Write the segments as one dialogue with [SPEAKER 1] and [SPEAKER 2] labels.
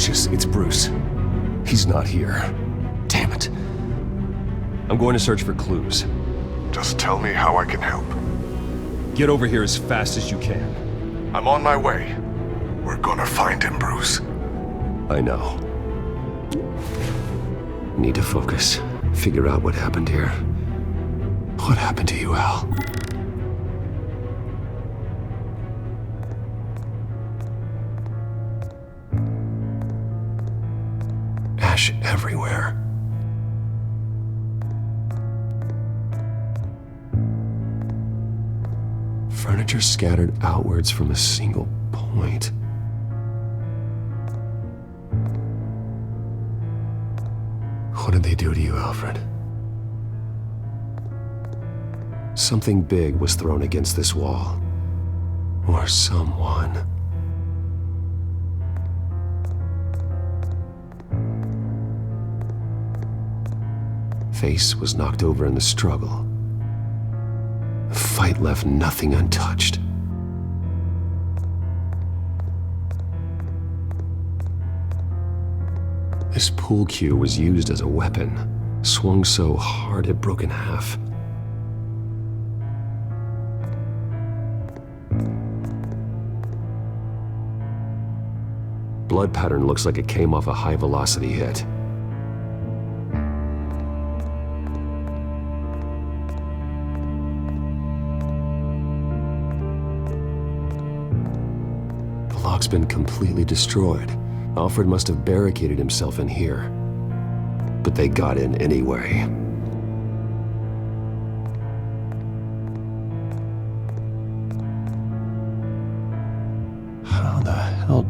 [SPEAKER 1] Lucius, it's Bruce. He's not here. Damn it. I'm going to search for clues.
[SPEAKER 2] Just tell me how I can help.
[SPEAKER 1] Get over here as fast as you can.
[SPEAKER 2] I'm on my way. We're gonna find him, Bruce.
[SPEAKER 1] I know. Need to focus. Figure out what happened here. What happened to you, Al? Ash everywhere. Furniture scattered outwards from a single point. What did they do to you, Alfred? Something big was thrown against this wall. Or someone. Face was knocked over in the struggle. The fight left nothing untouched. This pool cue was used as a weapon, swung so hard it broke in half. Blood pattern looks like it came off a high-velocity hit. The lock's been completely destroyed. Alfred must have barricaded himself in here. But they got in anyway. How the hell...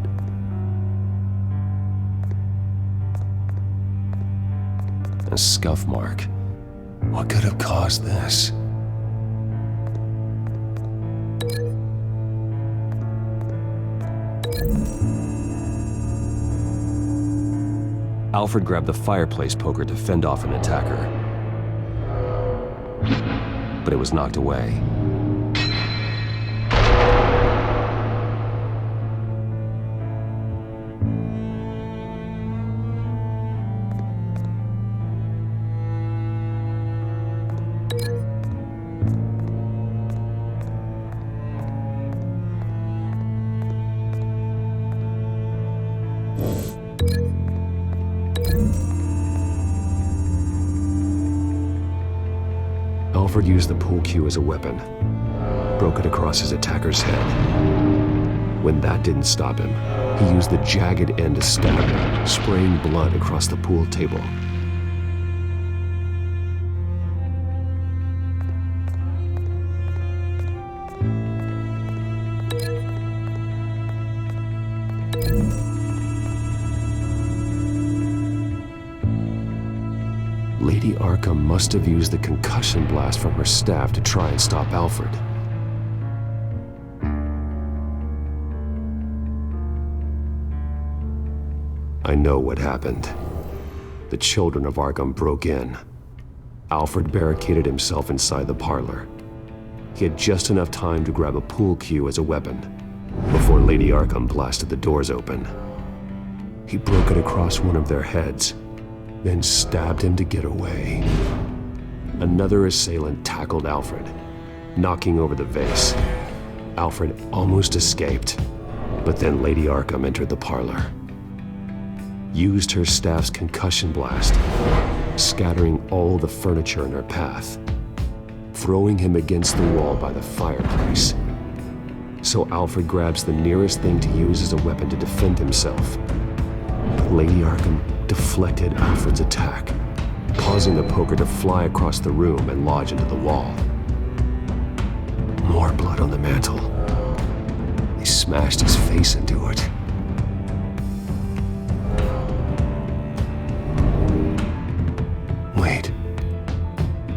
[SPEAKER 1] A scuff mark. What could have caused this? Alfred grabbed the fireplace poker to fend off an attacker. But it was knocked away. Alfred used the pool cue as a weapon, broke it across his attacker's head. When that didn't stop him, he used the jagged end to stab him, spraying blood across the pool table. Lady Arkham must have used the concussion blast from her staff to try and stop Alfred. I know what happened. The children of Arkham broke in. Alfred barricaded himself inside the parlor. He had just enough time to grab a pool cue as a weapon before Lady Arkham blasted the doors open. He broke it across one of their heads, then stabbed him to get away. Another assailant tackled Alfred, knocking over the vase. Alfred almost escaped, but then Lady Arkham entered the parlor. Used her staff's concussion blast, scattering all the furniture in her path, throwing him against the wall by the fireplace. So Alfred grabs the nearest thing to use as a weapon to defend himself. But Lady Arkham deflected Alfred's attack, causing the poker to fly across the room and lodge into the wall. More blood on the mantel. He smashed his face into it. Wait,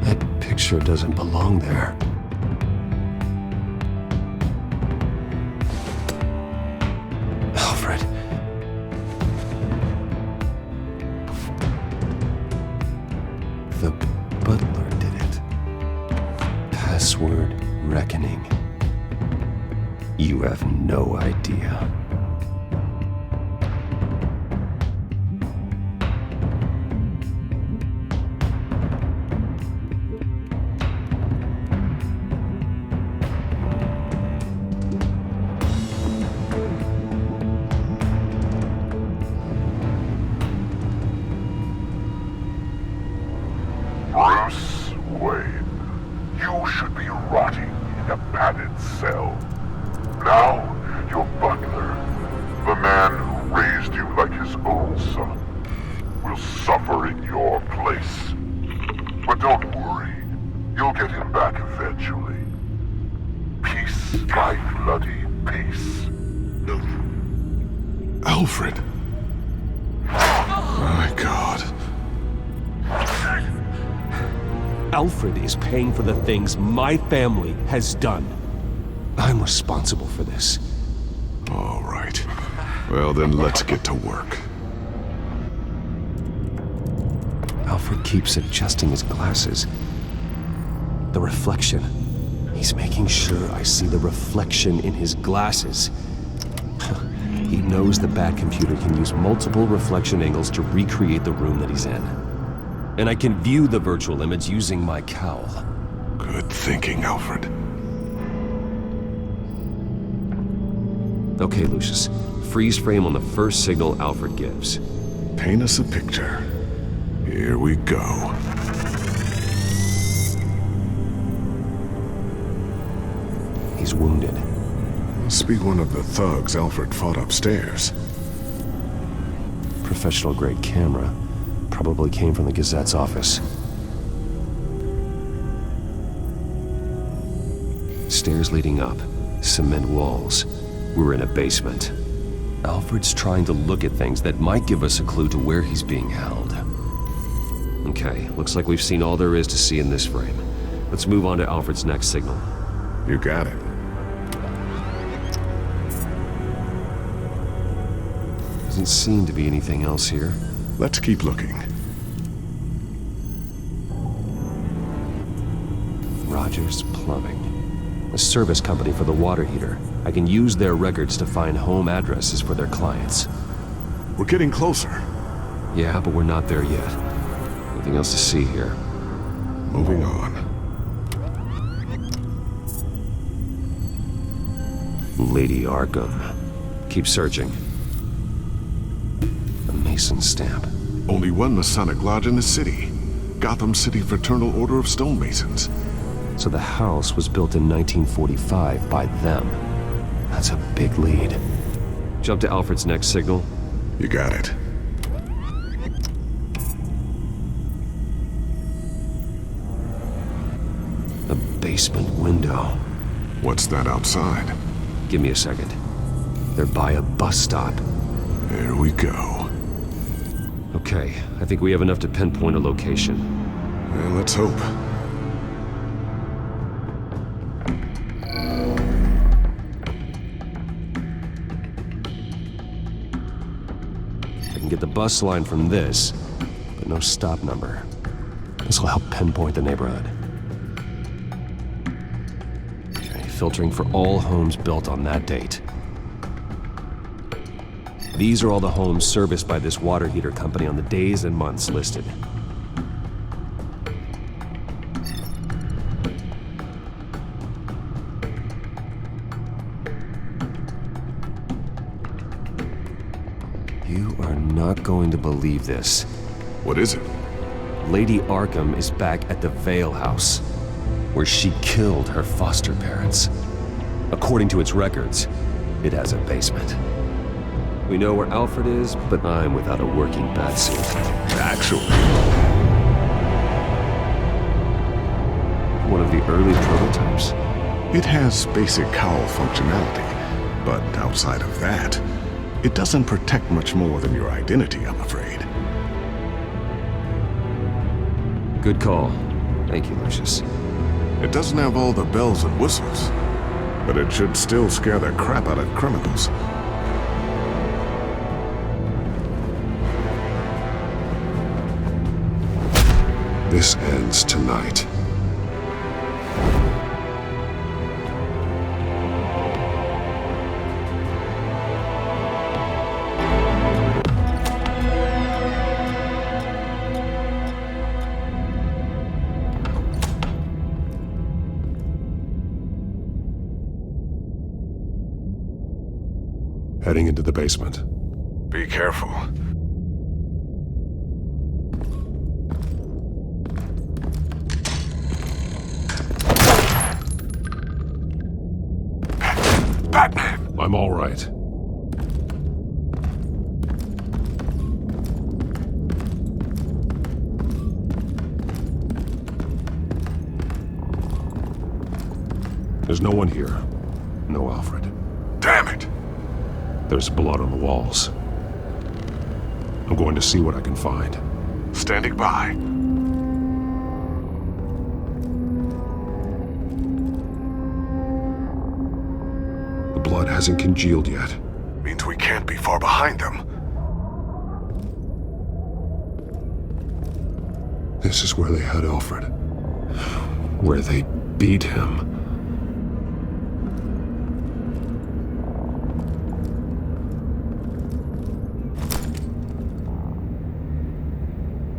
[SPEAKER 1] that picture doesn't belong there. Alfred. The butler did it. Password reckoning. You have no idea.
[SPEAKER 2] But don't worry. You'll get him back eventually. Peace, my bloody peace.
[SPEAKER 3] Alfred! My God.
[SPEAKER 1] Alfred is paying for the things my family has done. I'm responsible for this.
[SPEAKER 3] All right. Well, then let's get to work.
[SPEAKER 1] Alfred keeps adjusting his glasses. The reflection. He's making sure I see the reflection in his glasses. He knows the Batcomputer can use multiple reflection angles to recreate the room that he's in. And I can view the virtual image using my cowl.
[SPEAKER 3] Good thinking, Alfred.
[SPEAKER 1] Okay, Lucius. Freeze frame on the first signal Alfred gives.
[SPEAKER 3] Paint us a picture. Here we go.
[SPEAKER 1] He's wounded.
[SPEAKER 3] Must be one of the thugs Alfred fought upstairs.
[SPEAKER 1] Professional-grade camera. Probably came from the Gazette's office. Stairs leading up. Cement walls. We're in a basement. Alfred's trying to look at things that might give us a clue to where he's being held. Okay, looks like we've seen all there is to see in this frame. Let's move on to Alfred's next signal.
[SPEAKER 3] You got it.
[SPEAKER 1] Doesn't seem to be anything else here.
[SPEAKER 3] Let's keep looking.
[SPEAKER 1] Rogers Plumbing. A service company for the water heater. I can use their records to find home addresses for their clients.
[SPEAKER 3] We're getting closer.
[SPEAKER 1] Yeah, but we're not there yet. Nothing else to see here.
[SPEAKER 3] Moving on.
[SPEAKER 1] Lady Arkham. Keep searching. A Mason stamp.
[SPEAKER 3] Only one Masonic lodge in the city. Gotham City Fraternal Order of Stonemasons.
[SPEAKER 1] So the house was built in 1945 by them. That's a big lead. Jump to Alfred's next signal.
[SPEAKER 3] You got it.
[SPEAKER 1] A basement window.
[SPEAKER 3] What's that outside?
[SPEAKER 1] Give me a second. They're by a bus stop.
[SPEAKER 3] There we go.
[SPEAKER 1] Okay, I think we have enough to pinpoint a location.
[SPEAKER 3] Well, let's hope.
[SPEAKER 1] I can get the bus line from this, but no stop number. This will help pinpoint the neighborhood. Okay, filtering for all homes built on that date. These are all the homes serviced by this water heater company on the days and months listed. You are not going to believe this.
[SPEAKER 3] What is it?
[SPEAKER 1] Lady Arkham is back at the Vale House, where she killed her foster parents. According to its records, it has a basement. We know where Alfred is, but I'm without a working batsuit.
[SPEAKER 3] Actually.
[SPEAKER 1] One of the early prototypes?
[SPEAKER 3] It has basic cowl functionality, but outside of that, it doesn't protect much more than your identity, I'm afraid.
[SPEAKER 1] Good call. Thank you, Lucius.
[SPEAKER 3] It doesn't have all the bells and whistles, but it should still scare the crap out of criminals. This ends tonight. Heading into the basement.
[SPEAKER 2] Be careful. Batman!
[SPEAKER 3] I'm all right.
[SPEAKER 1] There's no one here. No Alfred.
[SPEAKER 3] Damn it!
[SPEAKER 1] There's blood on the walls. I'm going to see what I can find.
[SPEAKER 3] Standing by.
[SPEAKER 1] The blood hasn't congealed yet.
[SPEAKER 3] Means we can't be far behind them.
[SPEAKER 1] This is where they had Alfred. Where they beat him.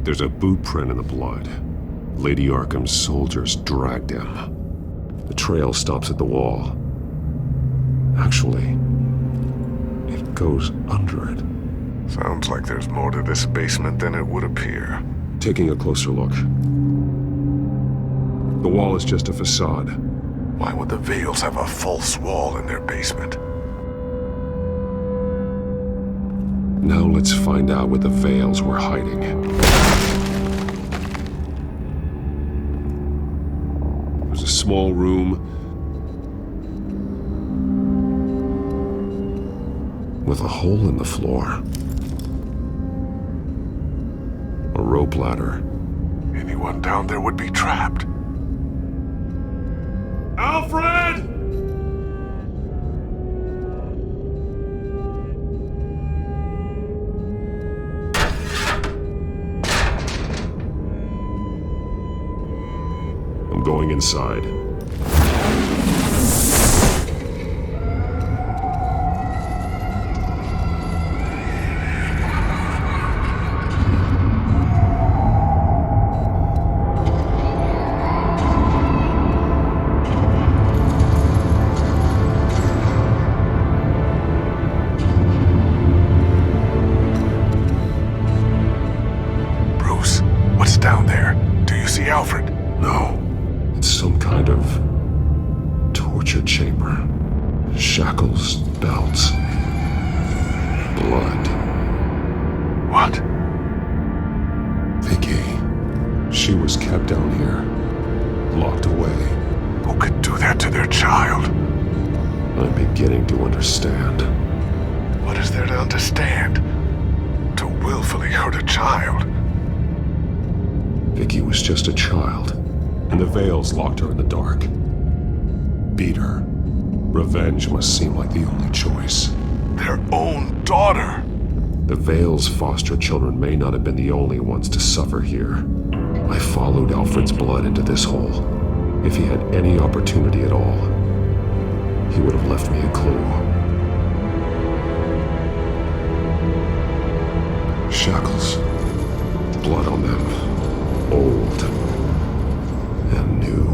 [SPEAKER 1] There's a boot print in the blood. Lady Arkham's soldiers dragged him. The trail stops at the wall. Actually, it goes under it.
[SPEAKER 3] Sounds like there's more to this basement than it would appear.
[SPEAKER 1] Taking a closer look. The wall is just a facade.
[SPEAKER 3] Why would the Vales have a false wall in their basement?
[SPEAKER 1] Now let's find out what the Vales were hiding. It was a small room with a hole in the floor. A rope ladder.
[SPEAKER 3] Anyone down there would be trapped.
[SPEAKER 1] Alfred! I'm going inside.
[SPEAKER 3] Bruce, what's down there? Do you see Alfred?
[SPEAKER 1] No. It's some kind of torture chamber. Shackles, belts, blood.
[SPEAKER 3] What?
[SPEAKER 1] Vicky. She was kept down here, locked away.
[SPEAKER 3] Who could do that to their child?
[SPEAKER 1] I'm beginning to understand.
[SPEAKER 3] What is there to understand? To willfully hurt a child?
[SPEAKER 1] Vicky was just a child, and the Vales locked her in the dark. Beat her. Revenge must seem like the only choice.
[SPEAKER 3] Their own daughter!
[SPEAKER 1] The Vales' foster children may not have been the only ones to suffer here. I followed Alfred's blood into this hole. If he had any opportunity at all, he would have left me a clue. Shackles. Blood on them. Old. And new.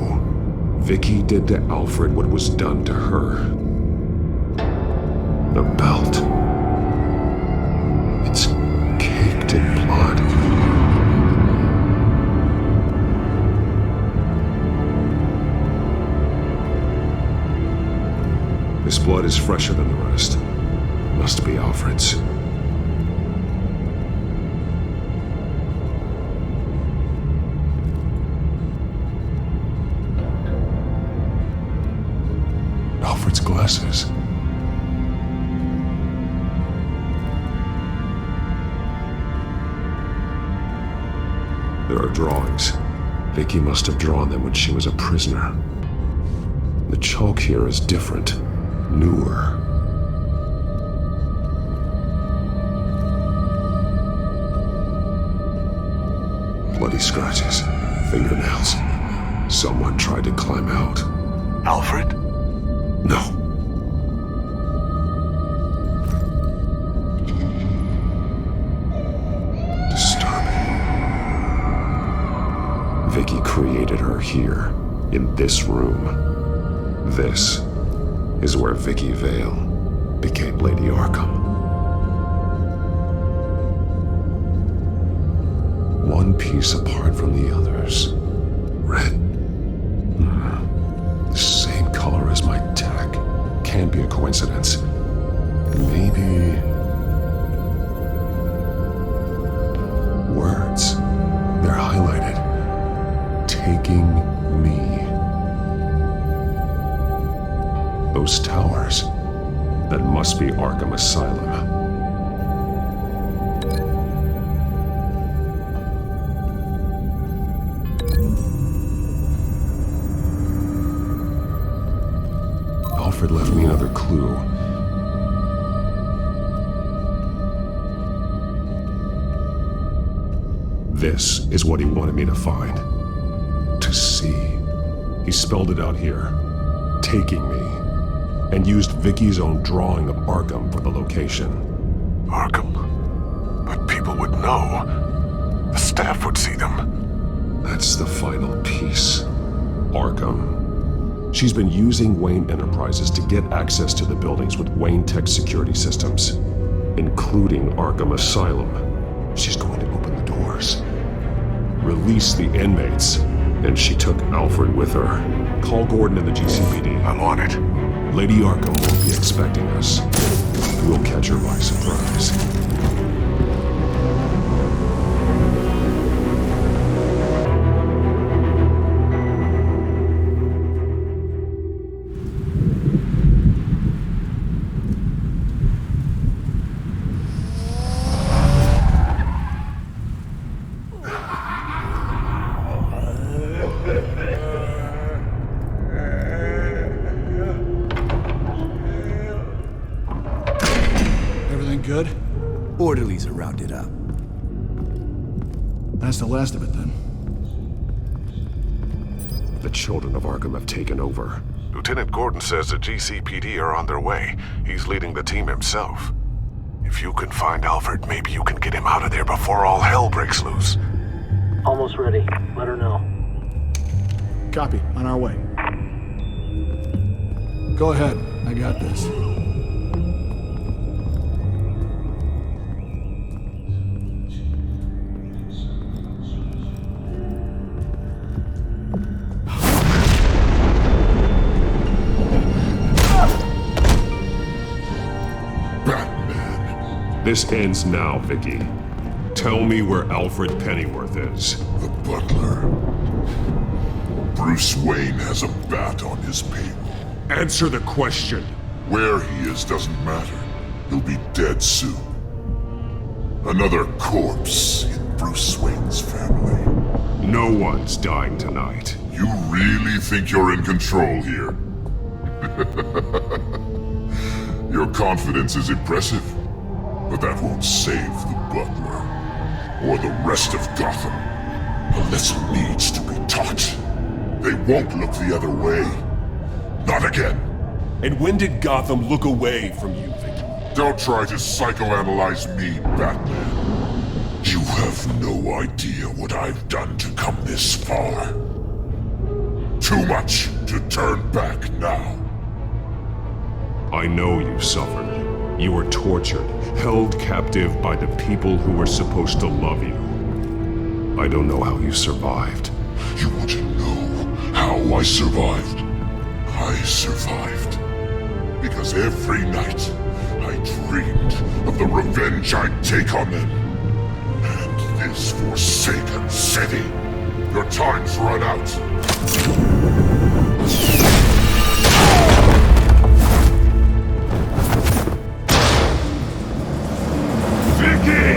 [SPEAKER 1] Vicky did to Alfred what was done to her. The belt. It's caked in blood. This blood is fresher than the rest. Must be Alfred's. Alfred's glasses. There are drawings. Vicky must have drawn them when she was a prisoner. The chalk here is different, newer. Bloody scratches, fingernails. Someone tried to climb out.
[SPEAKER 3] Alfred?
[SPEAKER 1] No. Disturbing. Vicky created her here, in this room. This is where Vicky Vale became Lady Arkham. One piece apart from the others. Red. Same color as my tech. Can't be a coincidence. Maybe... words. They're highlighted. Taking me.
[SPEAKER 4] those towers. That must be Arkham Asylum. Alfred left me another clue. This is what he wanted me to find. To see. He spelled it out here. Taking me. And used Vicky's own drawing of Arkham for the location.
[SPEAKER 3] Arkham? But people would know. The staff would see them.
[SPEAKER 4] That's the final piece. Arkham. She's been using Wayne Enterprises to get access to the buildings with Wayne Tech security systems, including Arkham Asylum. She's going to open the doors, release the inmates, and she took Alfred with her. Call Gordon and the GCPD.
[SPEAKER 3] I'm on it.
[SPEAKER 4] Lady Arkham won't be expecting us. We'll catch her by surprise.
[SPEAKER 5] Good?
[SPEAKER 6] Orderlies are rounded up.
[SPEAKER 5] That's the last of it, then.
[SPEAKER 4] The children of Arkham have taken over.
[SPEAKER 3] Lieutenant Gordon says the GCPD are on their way. He's leading the team himself. If you can find Alfred, maybe you can get him out of there before all hell breaks loose.
[SPEAKER 7] Almost ready. Let her know.
[SPEAKER 5] Copy. On our way. Go ahead. I got this.
[SPEAKER 4] This ends now, Vicky. Tell me where Alfred Pennyworth is.
[SPEAKER 2] The butler. Bruce Wayne has a bat on his payroll.
[SPEAKER 4] Answer the question.
[SPEAKER 2] Where he is doesn't matter. He'll be dead soon. Another corpse in Bruce Wayne's family.
[SPEAKER 4] No one's dying tonight.
[SPEAKER 2] You really think you're in control here? Your confidence is impressive, but that won't save the butler or the rest of Gotham. A lesson needs to be taught. They won't look the other way. Not again.
[SPEAKER 4] And when did Gotham look away from you, Vicky?
[SPEAKER 2] Don't try to psychoanalyze me, Batman. You have no idea what I've done to come this far. Too much to turn back now.
[SPEAKER 4] I know you suffered. You were tortured, held captive by the people who were supposed to love you. I don't know how you survived.
[SPEAKER 2] You want to know how I survived? I survived because every night I dreamed of the revenge I'd take on them. And this forsaken city. Your time's run out.
[SPEAKER 4] Vicky!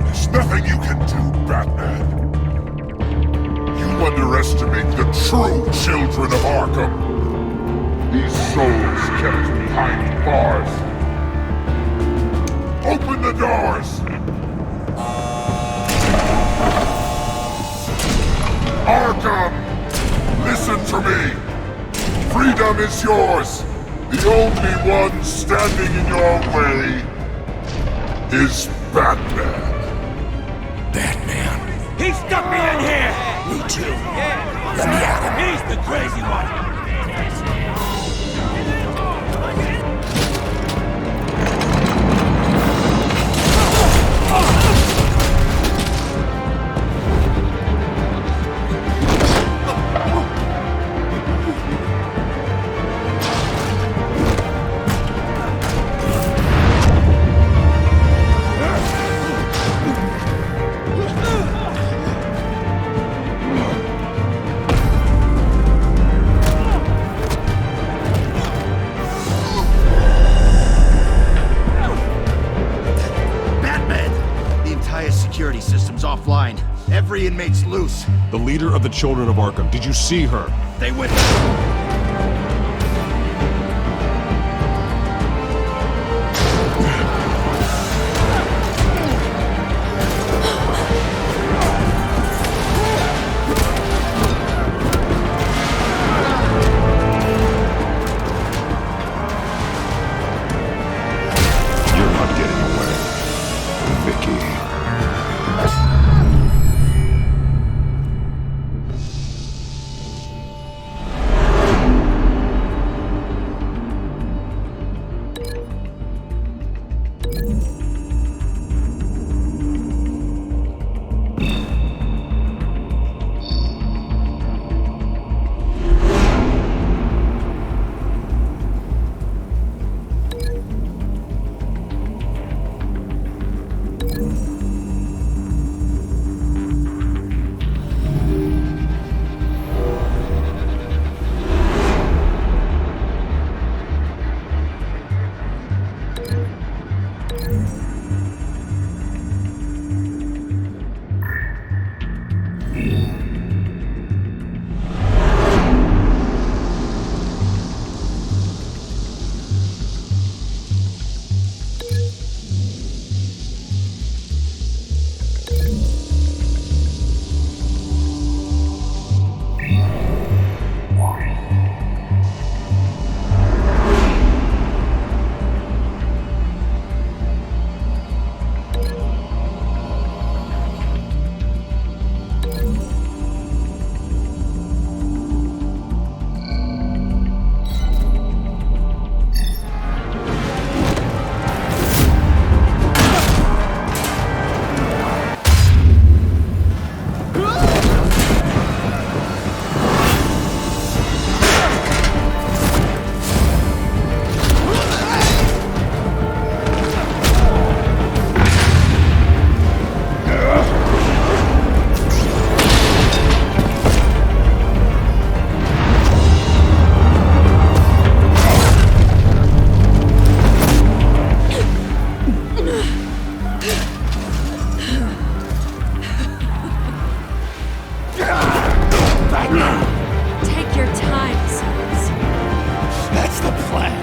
[SPEAKER 2] There's nothing you can do, Batman. You underestimate the true children of Arkham. These souls kept behind bars. Open the doors! Arkham! Listen to me! Freedom is yours! The only one standing in your way is Batman.
[SPEAKER 6] Batman.
[SPEAKER 8] He stuck me in here!
[SPEAKER 6] Me too.
[SPEAKER 8] Yeah.
[SPEAKER 6] Let me at him.
[SPEAKER 8] He's the crazy one!
[SPEAKER 6] 3 inmates loose.
[SPEAKER 4] The leader of the Children of Arkham, did you see her?
[SPEAKER 6] They went...
[SPEAKER 4] You're not getting away, Vicky.
[SPEAKER 9] Take your time, sons.
[SPEAKER 6] That's the plan.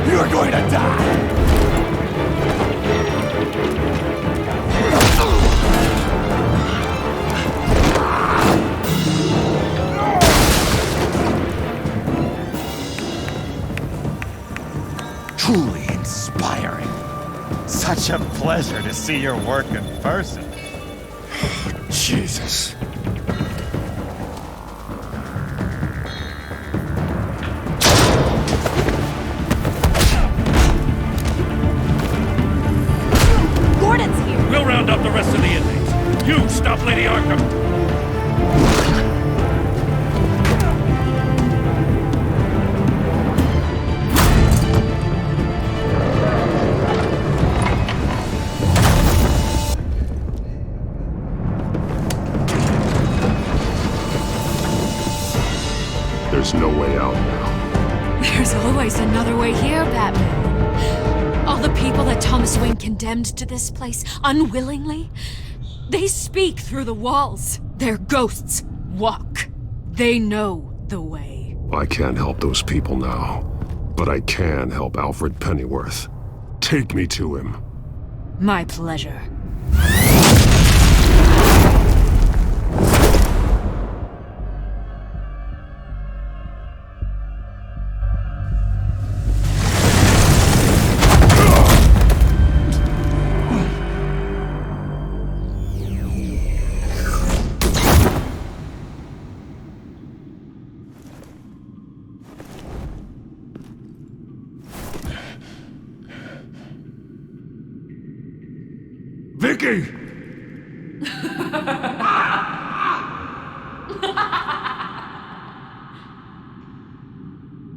[SPEAKER 6] You're going to die! Truly inspiring. Such a pleasure to see your work in person. Jesus.
[SPEAKER 9] Gordon's here.
[SPEAKER 8] We'll round up the rest of the inmates. You stop Lady Arkham.
[SPEAKER 4] There's no way out now.
[SPEAKER 9] There's always another way here, Batman. All the people that Thomas Wayne condemned to this place unwillingly, they speak through the walls. Their ghosts walk. They know the way.
[SPEAKER 4] I can't help those people now, but I can help Alfred Pennyworth. Take me to him.
[SPEAKER 9] My pleasure.
[SPEAKER 4] Vicky!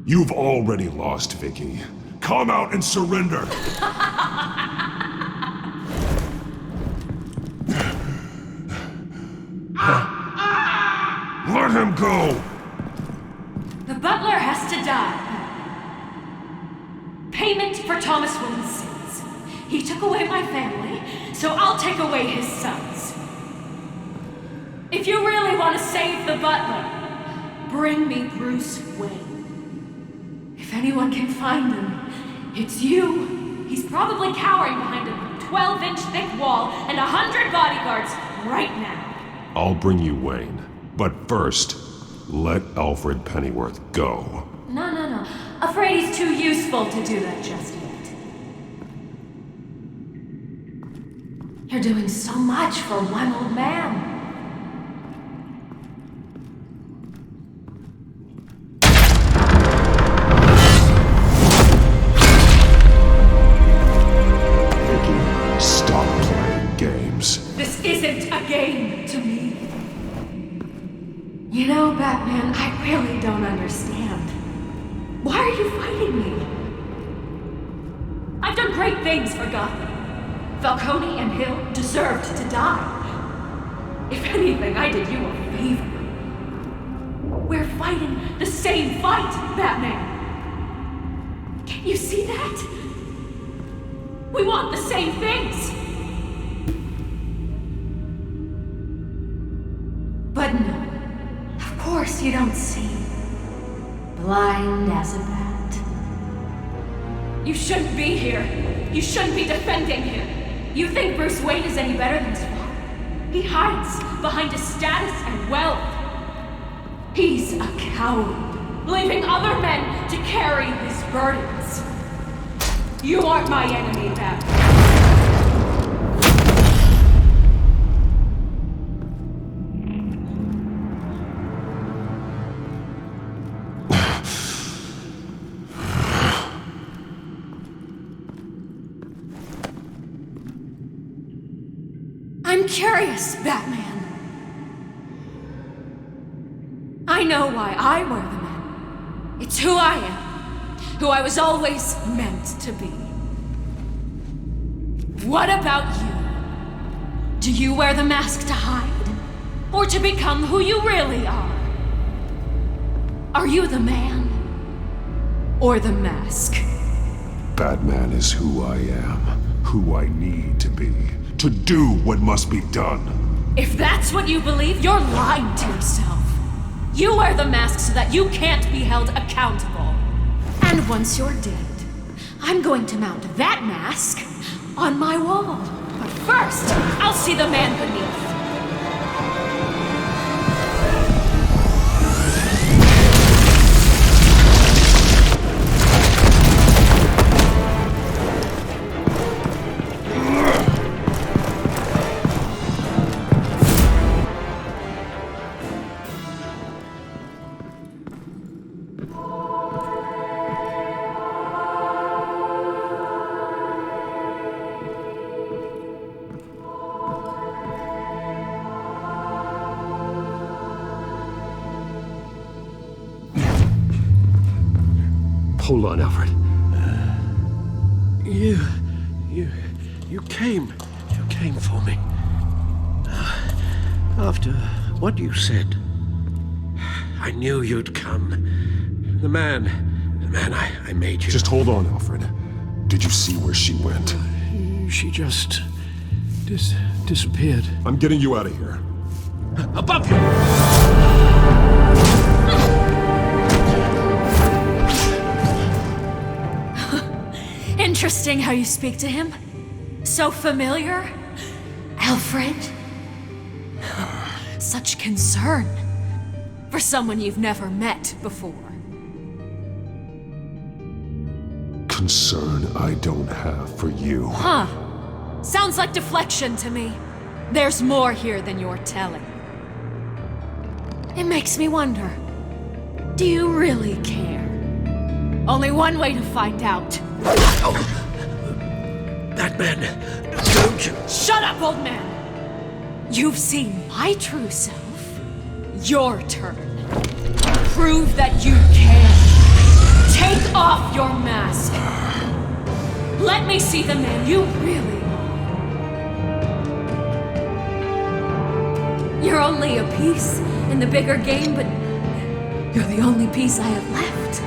[SPEAKER 4] You've already lost, Vicky. Come out and surrender! Let him go!
[SPEAKER 9] The butler! die. Payment for Thomas Wayne's sins. He took away my family, so I'll take away his sons. If you really want to save the butler, bring me Bruce Wayne. If anyone can find him, it's you. He's probably cowering behind a 12-inch thick wall and 100 bodyguards right now.
[SPEAKER 4] I'll bring you Wayne. But first, let Alfred Pennyworth go.
[SPEAKER 9] No. Afraid he's too useful to do that just yet. You're doing so much for one old man.
[SPEAKER 4] Stop playing games.
[SPEAKER 9] This isn't a game to me. You know, Batman, I really don't understand. Why are you fighting me? I've done great things for Gotham. Falcone and Hill deserved to die. If anything, I did you a favor. We're fighting the same fight, Batman. Can't you see that? We want the same things. But no, of course you don't see. Blind as a bat. You shouldn't be here. You shouldn't be defending him. You think Bruce Wayne is any better than his father? He hides behind his status and wealth. He's a coward, leaving other men to carry his burdens. You aren't my enemy, Batman. I'm curious, Batman. I know why I wear the men. It's who I am. Who I was always meant to be. What about you? Do you wear the mask to hide? Or to become who you really are? Are you the man? Or the mask?
[SPEAKER 4] Batman is who I am, who I need to be, to do what must be done.
[SPEAKER 9] If that's what you believe, you're lying to yourself. You wear the mask so that you can't be held accountable. And once you're dead, I'm going to mount that mask on my wall. But first, I'll see the man beneath.
[SPEAKER 1] Hold on, Alfred.
[SPEAKER 10] You came for me. After what you said, I knew you'd come. The man I made you.
[SPEAKER 4] Just hold on, Alfred. Did you see where she went?
[SPEAKER 10] She just disappeared.
[SPEAKER 4] I'm getting you out of here.
[SPEAKER 10] Above you!
[SPEAKER 9] Interesting how you speak to him. So familiar. Alfred. Such concern. For someone you've never met before.
[SPEAKER 4] Concern I don't have for you.
[SPEAKER 9] Huh. Sounds like deflection to me. There's more here than you're telling. It makes me wonder. Do you really care? Only one way to find out.
[SPEAKER 10] Batman, don't you?
[SPEAKER 9] Shut up, old man! You've seen my true self. Your turn. Prove that you care. Take off your mask. Let me see the man you really are. You're only a piece in the bigger game, but you're the only piece I have left.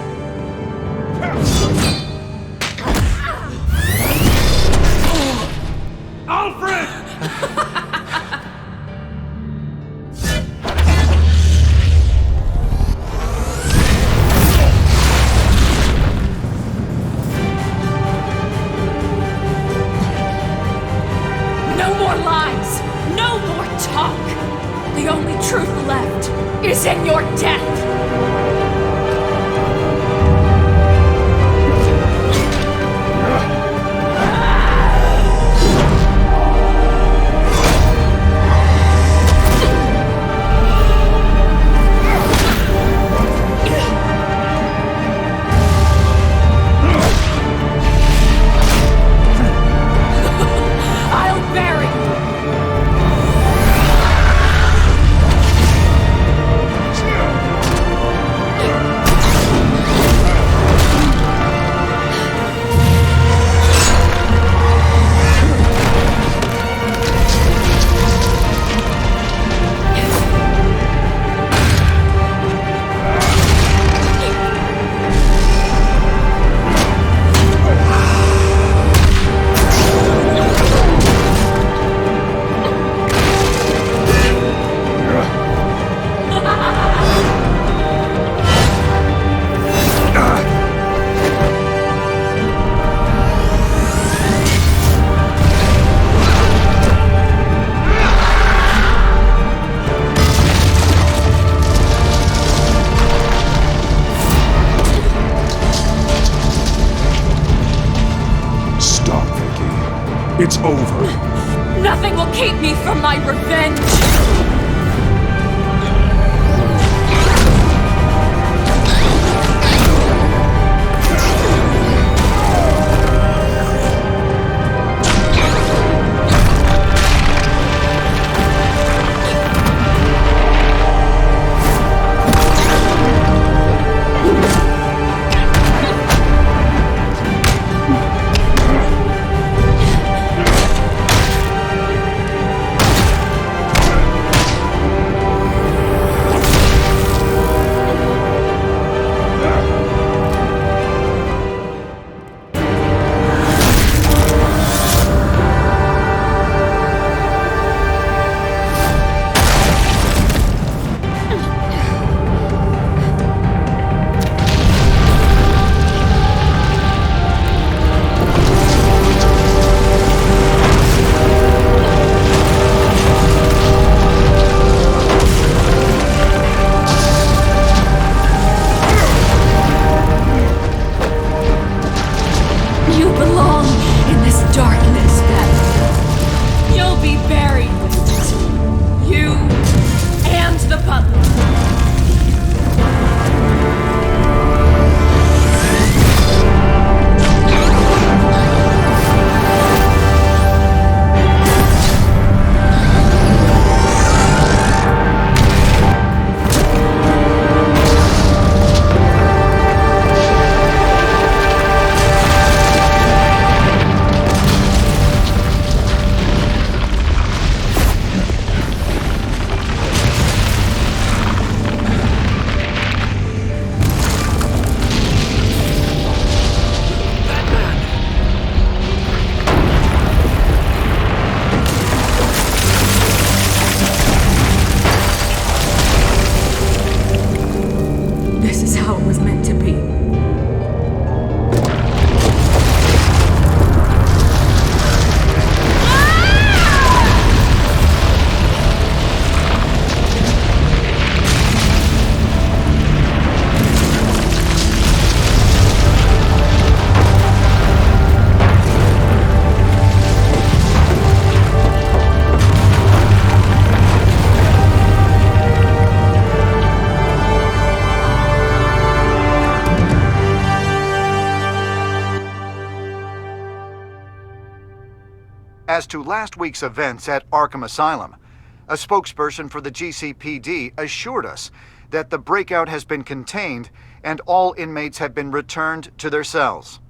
[SPEAKER 4] It's over.
[SPEAKER 9] Nothing will keep me from my revenge!
[SPEAKER 11] As to last week's events at Arkham Asylum, a spokesperson for the GCPD assured us that the breakout has been contained and all inmates have been returned to their cells.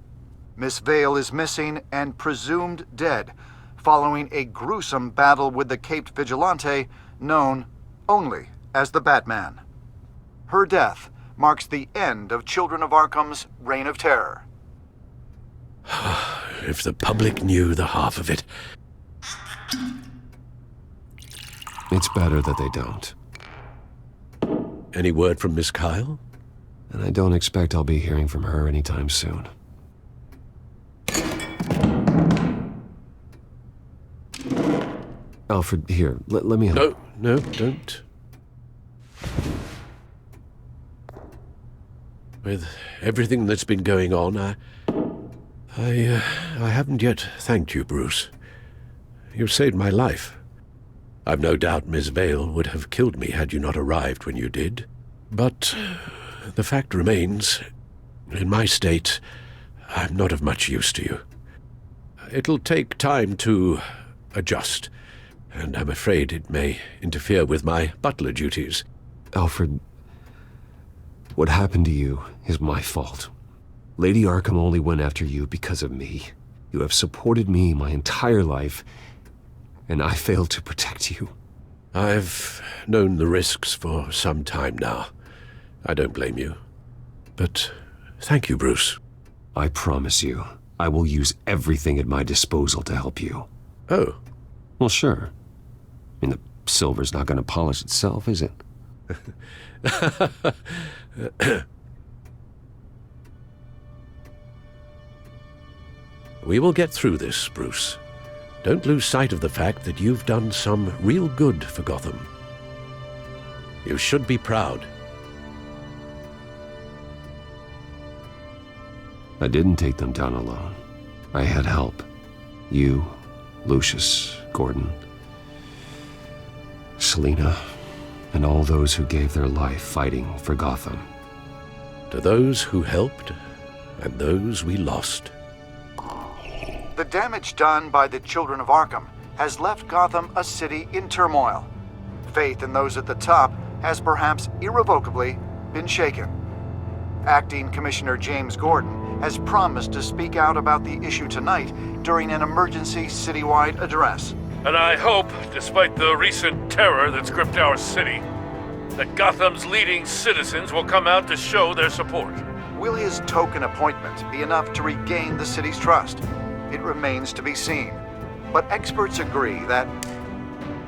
[SPEAKER 11] Miss Vale is missing and presumed dead, following a gruesome battle with the caped vigilante known only as the Batman. Her death marks the end of Children of Arkham's reign of terror.
[SPEAKER 10] If the public knew the half of it.
[SPEAKER 1] It's better that they don't.
[SPEAKER 10] Any word from Miss Kyle?
[SPEAKER 1] And I don't expect I'll be hearing from her anytime soon. Alfred, here, let me help.
[SPEAKER 10] No, don't. With everything that's been going on, I haven't yet thanked you, Bruce. You've saved my life. I've no doubt Miss Vale would have killed me had you not arrived when you did. But the fact remains, in my state, I'm not of much use to you. It'll take time to adjust, and I'm afraid it may interfere with my butler duties.
[SPEAKER 1] Alfred, what happened to you is my fault. Lady Arkham only went after you because of me. You have supported me my entire life, and I failed to protect you.
[SPEAKER 10] I've known the risks for some time now. I don't blame you. But thank you, Bruce.
[SPEAKER 1] I promise you, I will use everything at my disposal to help you.
[SPEAKER 10] Oh.
[SPEAKER 1] Well, sure. I mean, the silver's not going to polish itself, is it?
[SPEAKER 10] We will get through this, Bruce. Don't lose sight of the fact that you've done some real good for Gotham. You should be proud.
[SPEAKER 1] I didn't take them down alone. I had help. You Lucius, Gordon, Selina, and all those who gave their life fighting for Gotham.
[SPEAKER 10] To those who helped, and those we lost.
[SPEAKER 11] The damage done by the children of Arkham has left Gotham a city in turmoil. Faith in those at the top has perhaps irrevocably been shaken. Acting Commissioner James Gordon has promised to speak out about the issue tonight during an emergency citywide address.
[SPEAKER 8] And I hope, despite the recent terror that's gripped our city, that Gotham's leading citizens will come out to show their support.
[SPEAKER 11] Will his token appointment be enough to regain the city's trust? It remains to be seen. But experts agree that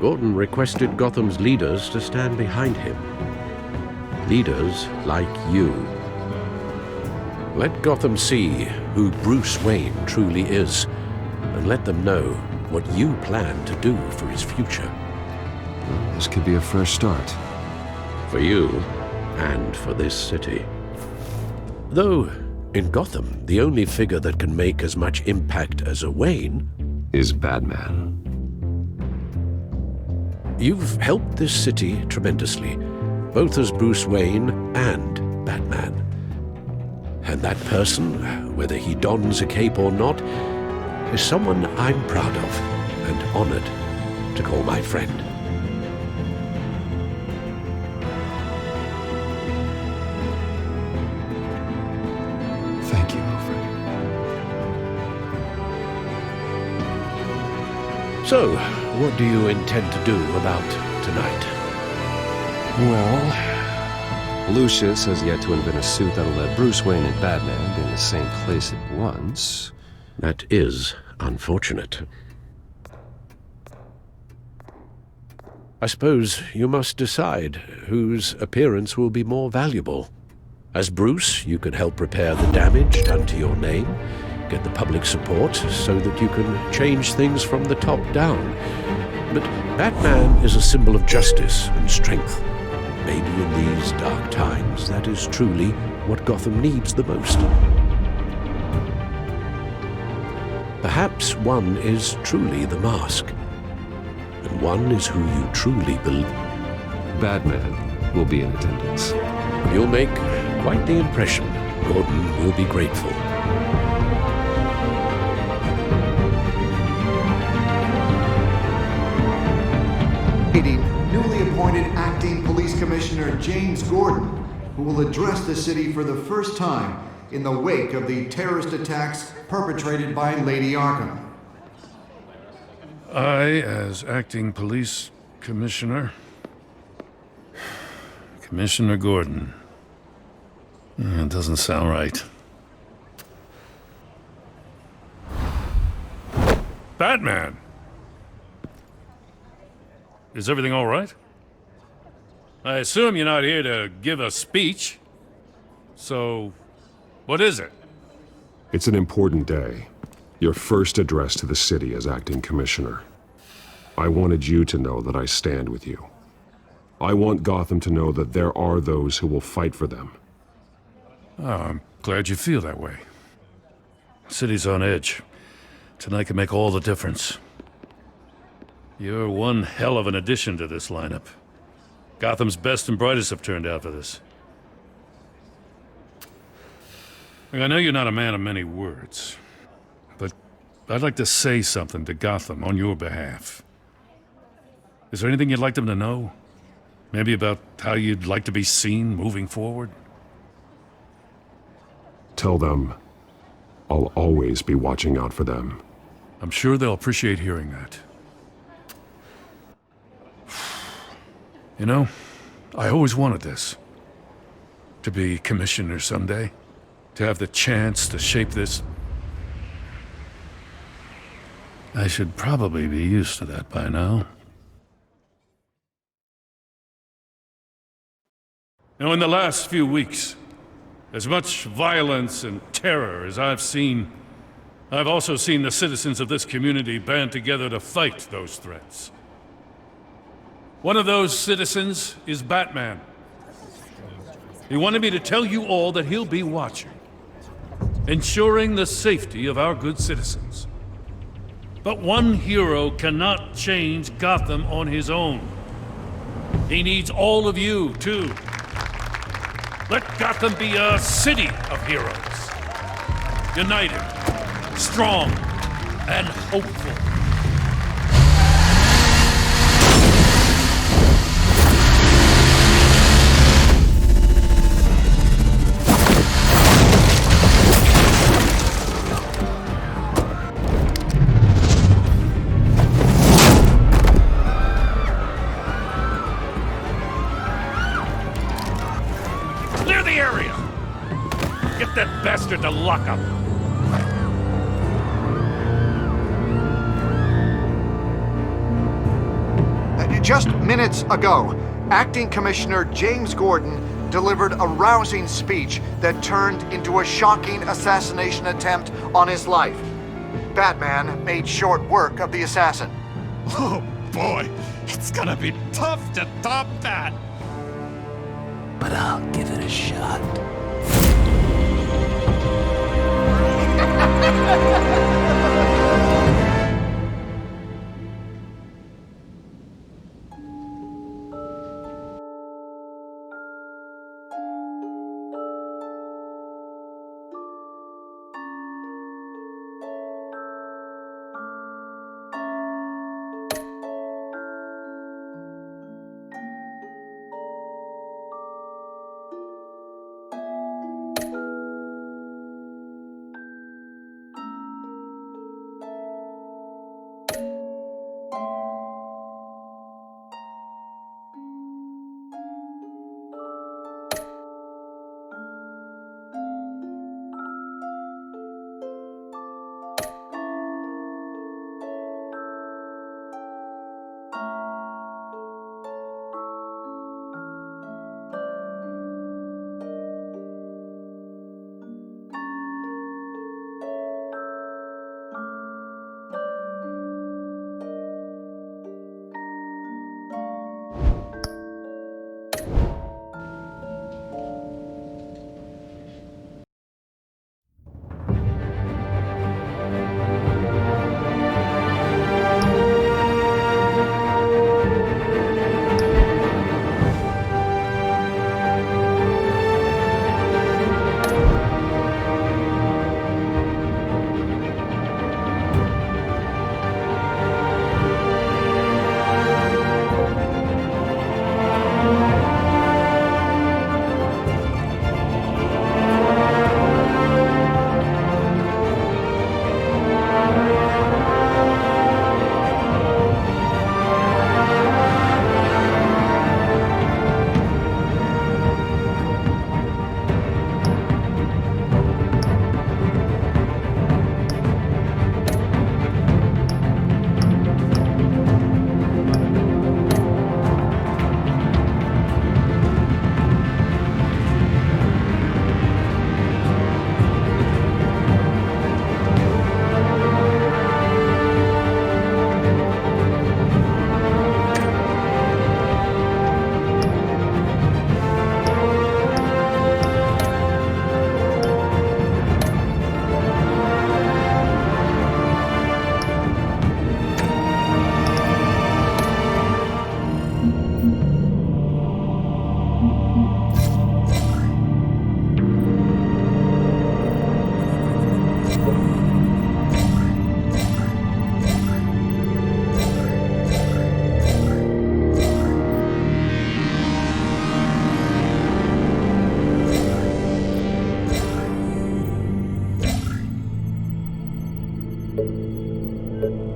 [SPEAKER 10] Gordon requested Gotham's leaders to stand behind him. Leaders like you. Let Gotham see who Bruce Wayne truly is, and let them know what you plan to do for his future.
[SPEAKER 1] This could be a fresh start.
[SPEAKER 10] For you, and for this city. Though, in Gotham, the only figure that can make as much impact as a Wayne
[SPEAKER 1] is Batman.
[SPEAKER 10] You've helped this city tremendously, both as Bruce Wayne and Batman. And that person, whether he dons a cape or not, is someone I'm proud of and honored to call my friend.
[SPEAKER 1] Thank you, Alfred.
[SPEAKER 10] So, what do you intend to do about tonight?
[SPEAKER 1] Well, Lucius has yet to invent a suit that'll let Bruce Wayne and Batman be in the same place at once.
[SPEAKER 10] That is unfortunate. I suppose you must decide whose appearance will be more valuable. As Bruce, you can help repair the damage done to your name, get the public support so that you can change things from the top down. But Batman is a symbol of justice and strength. Maybe in these dark times, that is truly what Gotham needs the most. Perhaps one is truly the mask, and one is who you truly believe.
[SPEAKER 1] Batman will be in attendance.
[SPEAKER 10] You'll make quite the impression. Gordon will be grateful.
[SPEAKER 11] Newly appointed Acting Police Commissioner James Gordon, who will address the city for the first time in the wake of the terrorist attacks perpetrated by Lady Arkham.
[SPEAKER 8] I, as Acting Police Commissioner... Commissioner Gordon. It doesn't sound right. Batman! Is everything all right? I assume you're not here to give a speech. So, what is it?
[SPEAKER 4] It's an important day. Your first address to the city as acting commissioner. I wanted you to know that I stand with you. I want Gotham to know that there are those who will fight for them.
[SPEAKER 8] Oh, I'm glad you feel that way. City's on edge. Tonight can make all the difference. You're one hell of an addition to this lineup. Gotham's best and brightest have turned out for this. Look, I know you're not a man of many words, but I'd like to say something to Gotham on your behalf. Is there anything you'd like them to know? Maybe about how you'd like to be seen moving forward?
[SPEAKER 4] Tell them I'll always be watching out for them.
[SPEAKER 8] I'm sure they'll appreciate hearing that. You know, I always wanted this. To be commissioner someday. To have the chance to shape this. I should probably be used to that by now. Now, in the last few weeks, as much violence and terror as I've seen, I've also seen the citizens of this community band together to fight those threats. One of those citizens is Batman. He wanted me to tell you all that he'll be watching, ensuring the safety of our good citizens. But one hero cannot change Gotham on his own. He needs all of you, too. Let Gotham be a city of heroes. United, strong, and hopeful. Clear the area! Get that bastard to lock up!
[SPEAKER 11] Just minutes ago, Acting Commissioner James Gordon delivered a rousing speech that turned into a shocking assassination attempt on his life. Batman made short work of the assassin.
[SPEAKER 6] Oh boy, it's gonna be tough to top that.
[SPEAKER 12] But I'll give it a shot. you